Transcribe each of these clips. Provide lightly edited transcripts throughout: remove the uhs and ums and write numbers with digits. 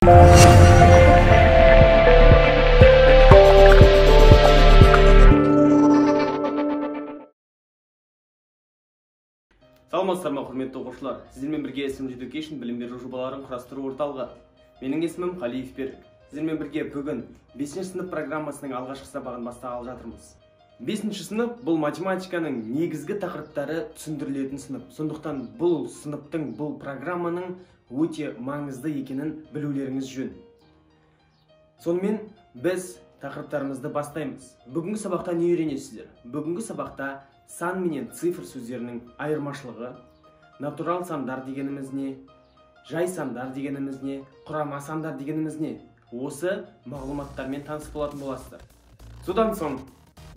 Саламатсыздар ма, құрметті оқушылар. Сіздермен бірге SM Education білім беру жобаларын құрастыру орталығы. Менің есімім Қалиев Берік. Сіздермен бірге бүгін 5-ші сынып программасының алғашқы сабағын бастағалы жатырмыз. 5-ші сынып бұл математиканың негізгі тақырыптары түсіндірілетін сынып. Сондықтан бұл сыныптың, бұл программаның өте маңызды екенін білулеріңіз жөн. Сонымен біз тақырыптарымызды бастаймыз. Бүгінгі сабақта не үйренесіздер? Бүгінгі сабақта сан менен цифр сөздерінің айырмашылығы, натурал сандар дегеніміз не, жай сандар дегеніміз не, құрама сандар дегеніміз не, осы мағлұматтармен таныс болатын боласыздар. Содан соң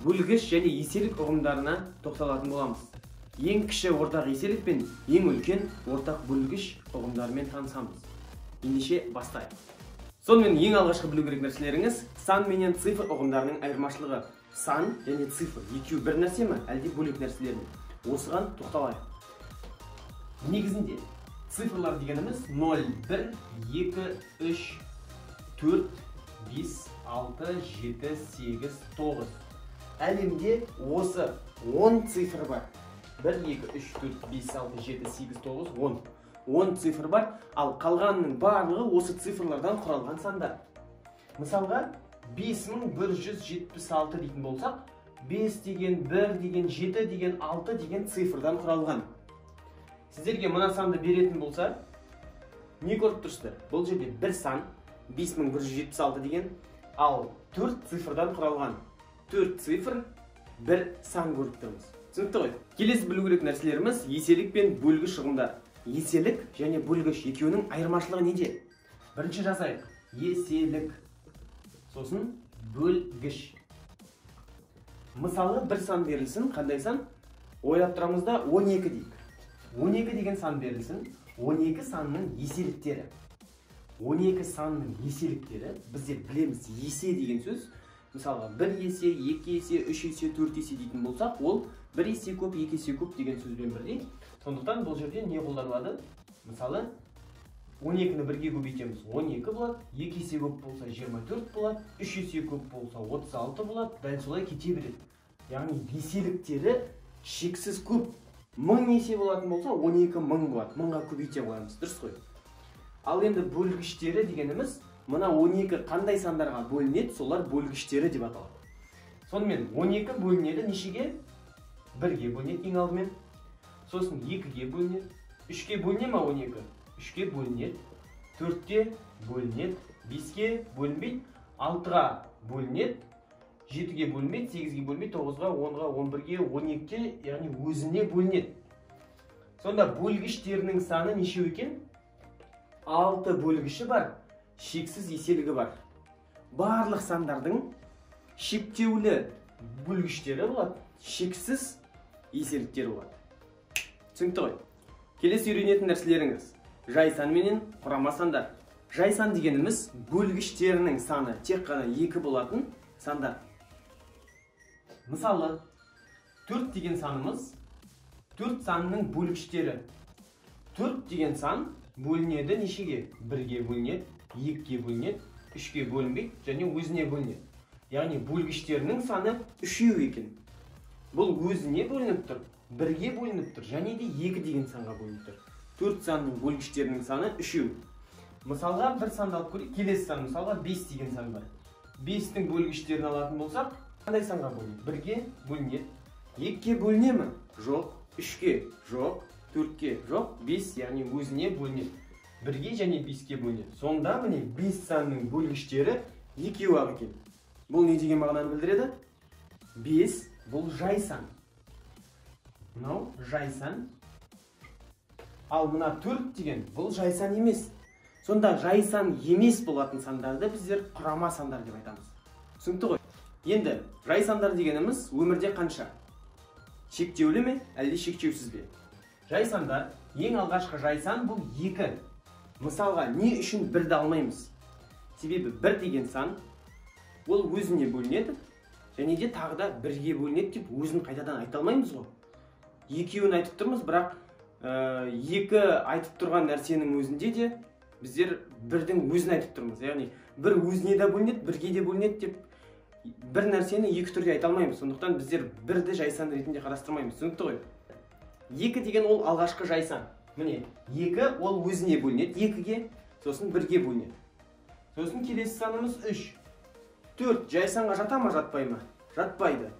бөлгіш және еселік ұғымдарына тоқталатын боламыз. Ең кіші ортақ еселік пен ең үлкен ортақ бөлгіш ұғымдарымен танысамыз. Ендеше бастайық. Сонымен ең алғашқы білу керек нәрселеріңіз сан менен цифр ұғымдарының айырмашылығы. Сан және цифр екеуі бір нәрсе ме, әлде бөлек нәрселер ме? Осыған тоқталайық. Негізінде цифрлар дегеніміз 0, 1, 2, 3, 4, 5, 6, 7, 8, 9. Әлемде осы 10 цифр бар. 1, 2, 3, 4, 5, 6, 7, 8, 9, 10. 10 цифр бар, ал қалғанның барлығы осы цифрлардан құралған сандар. Мысалға, 5176 дейтін болсақ, 5 деген, 1 деген, 7 деген, 6 деген цифрдан құралған. Сіздерге мына санды беретін болса, не көріп тұрсыздар? Бұл жерде бір сан, 5176 деген, ал 4 цифрдан құралған. 4 цифр, бір сан көріп тұрмыз. Түсінікті ғой? Келесі білу керек нәрселеріміз еселік пен бөлгіш ұғымдар. Еселік және бөлгіш екеуінің айырмашылығы неде? Бірінші жазайық. Еселік. Сосын бөлгіш. Мысалы, бір сан берілсін, қандай сан? Ойлап тұрамызда 12 дейік. 12 деген сан берілсін, 12 санның еселіктері. 12 санның еселіктері, бізде білеміз, есе деген сөз. Мысалға, 1 есе, 2 есе, 3 есе, 4 есе дейтін болсақ, ол 1 есе көп, 2 есе көп деген сөзбен бірдей. Сондықтан бұл жерде не қолданылады? Мысалы, 12-ні бірге көбейтеміз, 12 болады, 2 есе көп болса 24 болады, 3 есе көп болса 36 болады, дәл солай кете береді. Яғни еселіктері шексіз көп. 1000 есе болатын болса 12 1000 болады, 1000-ға көбейте қоямыз, дұрыс қой. Ал енді бөлгіштері дегеніміз, мына 12 қандай сандарға бөлінеді, солар бөлгіштері деп аталады. Сонымен 12 бөлінеді нешеге? 1-ге бөлінеді ең алдымен, сосын 2-ге бөлінеді, 3-ге бөліне ма 12? 3-ге бөлінеді, 4-ге бөлінеді, 5-ге бөлінбейді, 6-ға бөлінеді, 7-ге бөлінбейді, 8-ге бөлінбейді, 9-ға, 10-ға, 11-ге, 12-ге, яғни өзіне бөлінеді. Сонда бөлгіштерінің саны нешеу екен? 6 бөлгіші бар, шексіз еселігі бар. Барлық сандардың шектеулі бөлгіштері болады, шексіз еселіктері болады. Түсінікті ғой? Келесі үйренетін нәрселеріңіз жай сан менен құрама сандар. Жай сан дегеніміз бөлгіштерінің саны тек қана 2 болатын сандар. Мысалы, 4 деген санымыз 4 санының бөлгіштері. 4 деген сан бөлінеді нешеге? 1-ге бөлінеді, 2-ге бөлінеді, 3-ге бөлінбейді және өзіне бөлінеді. Яғни бөлгіштерінің саны 3 екен. Бұл өзіне бөлініп тұр, 1-ге бөлініп тұр және де 2 деген санға бөлініп тұр. 4 санның бөлгіштерінің саны 3. Мысалға бір санды алып көрейік. Келесі сан, мысалға 5 деген сан бар. 5-тің бөлгіштерін алатын болсақ, қандай санға бөлінеді? 1-ге бөлінеді. 2-ге бөліне ме? Жоқ. 3-ге жоқ. 4-ге жоқ. 5 яғни өзіне бөлінеді. 1-ге және 5-ге бөлінеді. Сонда міне 5 санның бөлгіштері 2-ақ екен. Бұл не деген мағынаны білдіреді? 5 бұл жай сан. Мынау жай сан. Ал мына 4 деген бұл жай сан емес. Сонда жай сан емес болатын сандарды біздер құрама сандар деп айтамыз. Түсінікті ғой? Енді жай сандар дегеніміз өмірде қанша? Шектеулі ме, әлде шектеусіз бе? Жай сандар, ең алғашқы жай сан бұл 2. Мысалға, не үшін 1-ді алмаймыз? Себебі 1 деген сан ол өзіне бөлінеді, және де тағы да 1-ге бөлінеді деп өзін қайтадан айта алмаймыз ғой. Екеуін айтып тұрмыз, бірақ 2 айтып тұрған нәрсенің өзінде де біздер бірдің өзін айтып тұрмыз. Яғни бір өзіне де бөлінеді, бірге де бөлінеді деп бір нәрсені екі түрде айта алмаймыз. Сондықтан біздер бірді жай сан ретінде қарастырмаймыз. Түсінікті ғой? 2 деген ол алғашқы жай сан. Міне, 2 ол өзіне бөлінеді, 2-ге, сосын 1-ге бөлінеді. Сосын келесі санымыз 3. 4 жай санға жата ма, жатпай ма? Жатпайды.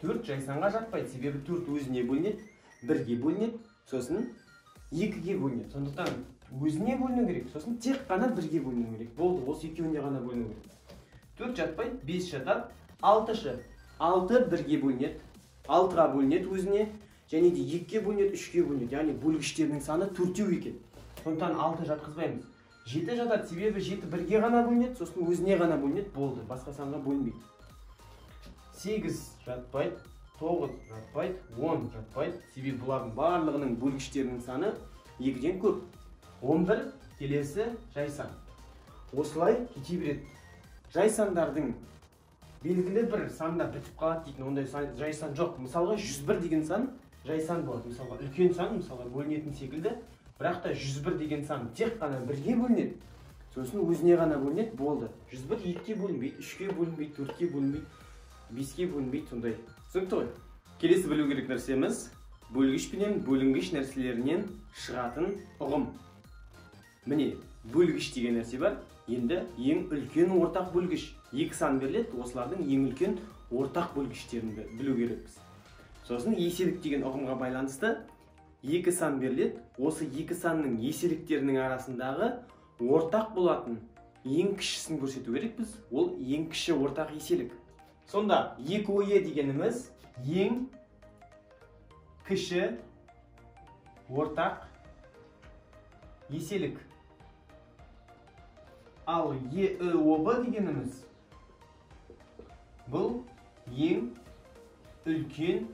4 жай санға жатпайды, себебі 4 өзіне бөлінеді, 1-ге бөлінеді, сосын 2-ге бөлінеді. Сондықтан өзіне бөліну керек, сосын тек қана 1-ге бөліну керек. Болды, осы екеуіне ғана бөліну керек. 4 жатпайды, 5 жатады, 6-шы. 6 1-ге бөлінеді, 6-ға бөлінеді өзіне, және де 2-ге бөлінеді, 3-ге бөлінеді. Яғни бөлгіштерінің саны 4-еу екен. Сондықтан 6 жатқызбаймыз. 7 жатады, себебі 7 1-ге ғана бөлінеді, сосын өзіне ғана бөлінеді, болды, басқа санға бөлінбейді. 8 жатпайды, 9 жатпайды, 10 жатпайды, себебі бұлардың барлығының бөлгіштерінің саны 2-ден көп. 11 келесі жай сан. Осылай кете береді. Жай сандардың белгілі бір санда бітіп қалады дейтін ондай жай сан жоқ. Мысалға 101 деген сан жай сан болады. Мысалға үлкен сан, мысалға бөлінетін секілді, бірақ та 101 деген сан тек қана 1-ге бөлінеді, сосын өзіне ғана бөлінеді, болды. 101 2-ге бөлінбейді, 3-ге бөлінбейді, 4-ге бөлінбейді, 5-ге бөлінбейді, сондай. Түсінікті ғой? Келесі білу керек нәрсеміз бөлгіш пенен бөлінгіш нәрселерінен шығатын ұғым. Міне, бөлгіш деген нәрсе бар. Енді ең үлкен ортақ бөлгіш. 2 сан беріледі, осылардың ең үлкен ортақ бөлгіштерін білу керекпіз. Сосын еселік деген ұғымға байланысты 2 сан беріледі, осы 2 санның еселіктерінің арасындағы ортақ болатын ең кішісін көрсету керекпіз. Ол ең кіші ортақ еселік. Сонда 2ОE дегеніміз ең кіші ортақ еселік. Ал ЕОБ дегеніміз бұл ең үлкен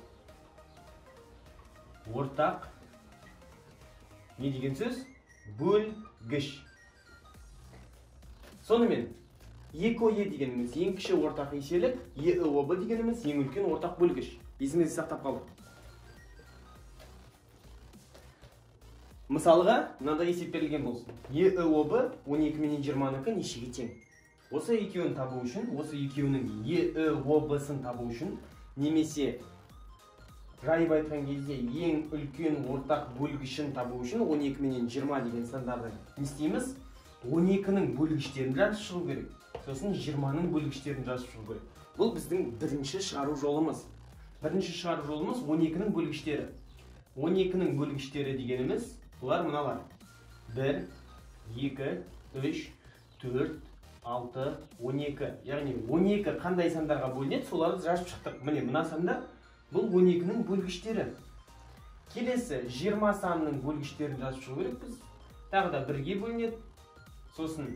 ортақ не деген сөз? Бөлгіш. Сонымен 2ОE дегеніміз ең кіші ортақ еселік, ЕОБ дегеніміз ең үлкен ортақ бөлгіш. Есіңізде сақтап қалдық. Мысалға, мынандай есеп берілген болсын. ЕОБ 12 менен 20-нікі нешеге тең? Осы екеуін табу үшін, осы екеуінің ЕОБ-сын табу үшін, немесе жайып айтқан кезде ең үлкен ортақ бөлгішін табу үшін 12 менен 20 деген сандарды не істейміз? 12-нің бөлгіштерін жазып шығу керек. Сосын 20-ның бөлгіштерін жазып шығу керек. Бұл біздің бірінші шығару жолымыз. Бірінші шығару жолымыз 12-нің бөлгіштері. 12-нің бөлгіштері дегеніміз бұлар мыналар. 1, 2, 3, 4, 6, 12. Яғни 12 қандай сандарға бөлінеді, соларды жазып шықтық. Міне, мына сандар бұл 12-нің бөлгіштері. Келесі 20 санының бөлгіштерін жазып шығу керекпіз. Тағы да 1-ге бөлінеді, сосын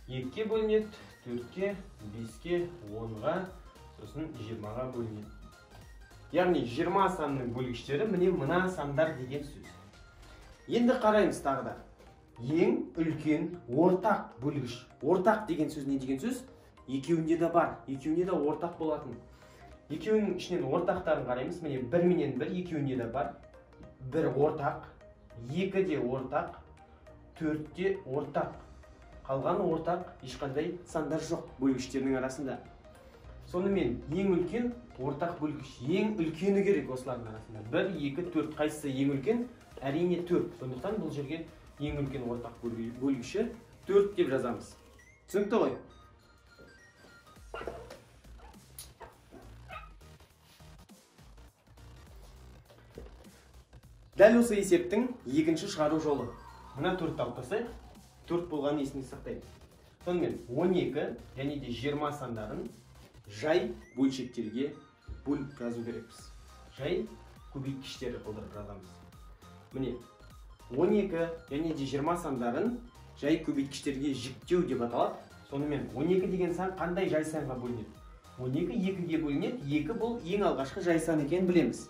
2-ге бөлінеді, 4-ге, 5-ге, 10-ға, сосын 20-ға бөлінеді. Яғни 20 санының бөлгіштері міне мына сандар деген сөз. Енді қараймыз тағы да. Ең үлкен ортақ бөлгіш. Ортақ деген сөз не деген сөз? Екеуінде де бар, екеуінде де ортақ болатын. Екеуінің ішінен ортақтарын қараймыз. Міне 1 менен 1 екеуінде де бар. 1 ортақ, 2 де ортақ, 4 де ортақ. Қалған ортақ ешқандай сандар жоқ бөлгіштерінің арасында. Сонымен ең үлкен ортақ бөлгіш. Ең үлкені керек осылардың арасында. 1, 2, 4 қайсысы ең үлкен? Әрине 4. Сондықтан бұл жерге ең үлкен ортақ бөлгіші 4 деп жазамыз. Түсінікті ғой? Дәл осы есептің екінші шығару жолы. Мына 4-ті алып тастайық. 4 болғанын есіңізде сақтаймыз. Сонымен 12 және де 20 сандарын жай бөлшектерге бөліп жазу керекпіз. Жай көбейткіштері қолданып жазамыз. Міне, 12 және де 20 сандарын жай көбейткіштерге жіктеу деп аталады. Сонымен 12 деген сан қандай жай санға бөлінеді? 12 2-ге бөлінеді. 2 бұл ең алғашқы жай сан екенін білеміз.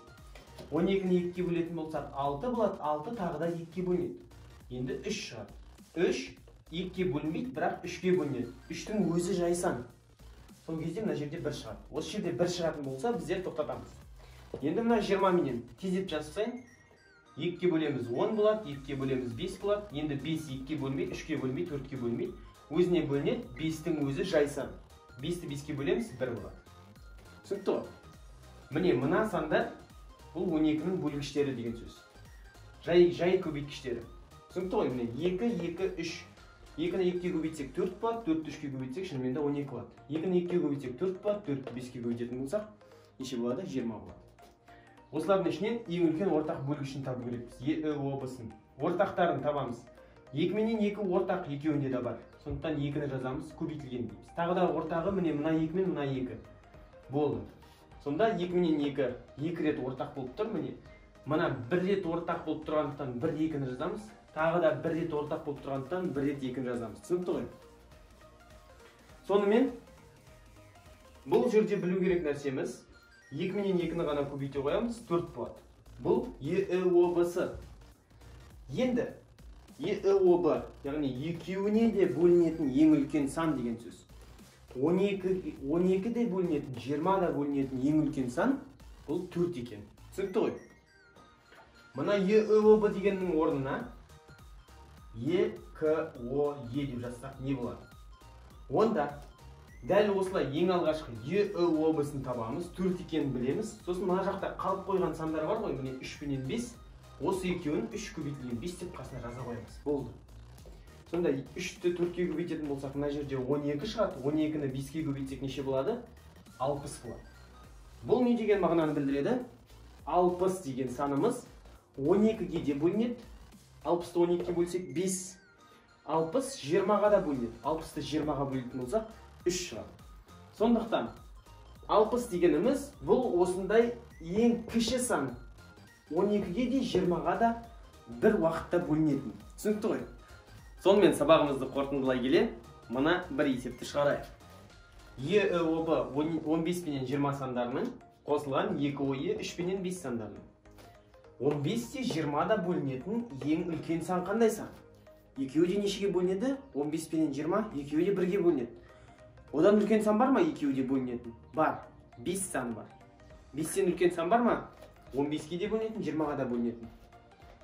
12-ні 2-ге бөлетін болсақ 6 болады. 6 тағы да 2-ге бөлінеді. Енді 3 шығады. 3 2-ге бөлінбейді, бірақ 3-ге бөлінеді. 3-тің өзі жай сан. Сол кезде мына жерде 1 шығады. Осы жерде 1 шығатын болса, біздер тоқтатамыз. Енді мына 20 менен тездетіп жазсайын. 2-ке бөлеміз 10 болады, 2-ке бөлеміз 5 болады. Енді 5 2-ке бөлмейді, 3-ке бөлмейді, 4-ке бөлмейді. Өзіне бөлінеді, 5-тің өзі жай сан. 5-ті 5-ке бөлеміз, 1 болады. Түсінікті ғой? Міне мына сандар бұл 12-нің бөлгіштері деген сөз. Жай көбейткіштері. Түсінікті ғой? Міне 2, 2, 3. 2-ні 2-ке көбейтсек 4 болады, 4-ті 3-ке көбейтсек шынымен де 12 болады. 2-ні 2-ке көбейтсек 4 болады, 4-ті 5-ке көбейтетін болсақ, неше болады? 20 болады. Осылардың ішінен ең үлкен ортақ бөлгішін табу керекпіз. ЕОБ-сын. Ортақтарын табамыз. 2 менен 2 ортақ екеуінде де бар. Сондықтан 2-ні жазамыз, көбейтілген дейміз. Тағы да ортағы міне мына 2 мен мына 2. Болды. Сонда 2 менен 2 рет ортақ болып тұр, міне. Мына 1 рет ортақ болып тұрғандықтан 1 2-ні жазамыз. Тағы да 1 рет ортақ болып тұрғандықтан 1 рет 2-ні жазамыз. Түсінікті ғой? Сонымен бұл жерде білу керек нәрсеміз 2 менен 2-ні ғана көбейте қоямыз, 4 болады. Бұл ЕОБ-сы. Енді ЕОБ, яғни екеуіне де бөлінетін ең үлкен сан деген сөз. 12 де бөлінетін, 20 да бөлінетін ең үлкен сан бұл 4 екен. Түсінікті ғой? Мына ЕОБ дегеннің орнына ЕКОЕ деп жазсақ не болады? Онда дәл осылай ең алғашқы ЕОБ-сын табамыз, 4 екенін білеміз. Сосын мына жақта қалып қойған сандар бар ғой, міне 3 пенен 5. Осы екеуін 3 көбейтілген 5 деп қасына жаза қоямыз. Болды. Сонда 3-ті 4-ке көбейтетін болсақ, мына жерде 12 шығады. 12-ні 5-ке көбейтсек неше болады? 60 болады. Бұл не деген мағынаны білдіреді? 60 деген санымыз 12-ге де бөлінеді. 60-ты 12-ке бөлсек 5. 60 20-ға да бөлінеді. 60-ты 20-ға бөлетін болсақ 3 шығады. Сондықтан 60 дегеніміз бұл осындай ең кіші сан. 12-ге де 20-ға да бір уақытта бөлінетін. Түсінікті ғой? Сонымен сабағымызды қорытындылай келе, мына бір есепті шығарайық. ЕОБ 15 пенен 20 сандарының қосылған 2ОЕ 3 пенен 5 сандарының. 15-те 20-да бөлінетін ең үлкен сан қандай сан? Екеуі де нешеге бөлінеді? 15 пенен 20, екеуі де 1-ге бөлінеді. Одан үлкен сан бар ма екеуі де бөлінетін? Бар. 5 сан бар. 5-тен үлкен сан бар ма? 15-ке де бөлінетін, 20-ға да бөлінетін.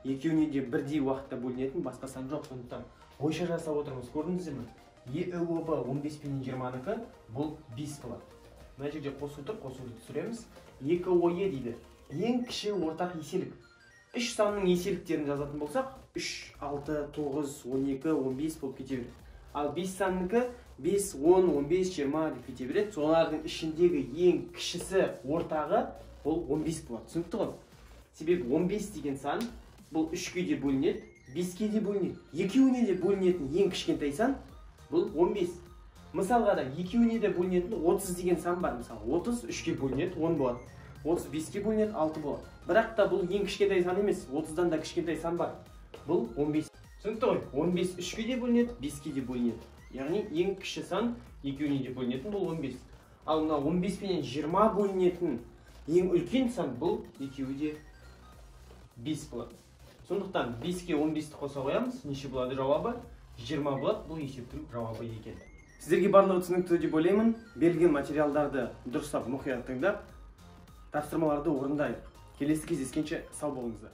Екеуіне де бірдей уақытта бөлінетін басқа сан жоқ. Сондықтан ойша жасап отырмыз. Көрдіңіздер ме? ЕОБ 15 пенен 20-нікі бұл 5 болады. Мына жерде қосуды түсіреміз. 2ОЕ дейді. Ең кіші ортақ еселік. 3 санның еселіктерін жазатын болсақ, 3, 6, 9, 12, 15 болып кете береді. Ал 5 санныкі 5, 10, 15, 20 деп кете береді. Солардың ішіндегі ең кішісі ортағы ол 15 болады. Түсінікті ғой? Себебі 15 деген сан бұл 3-ке де бөлінеді, 5-ке де бөлінеді. Екеуіне де бөлінетін ең кішкентай сан бұл 15. Мысалға да екеуіне де бөлінетін 30 деген сан бар. Мысалы 30 3-ке бөлінеді, 10 болады. 30 5-ке бөлінеді, 6 болады. Бірақ та бұл ең кішкентай сан емес, 30-дан да кішкентай сан бар. Бұл 15. Түсінікті ғой? 15 3-ке де бөлінеді, 5-ке де бөлінеді. Яғни ең кіші сан екеуіне де бөлінетін бұл 15. Ал мына 15 пенен 20 бөлінетін ең үлкен сан бұл екеуі де 5 болады. Сондықтан 5-ке 15-ті қоса қоямыз. Неше болады жауабы? 20 болады. Бұл есептің жауабы екен. Сіздерге барлығы түсінікті деп ойлаймын. Берілген материалдарды дұрыстап мұқият тыңдап, тапсырмаларды орындайық. Келесі кездескенше сау болыңыздар.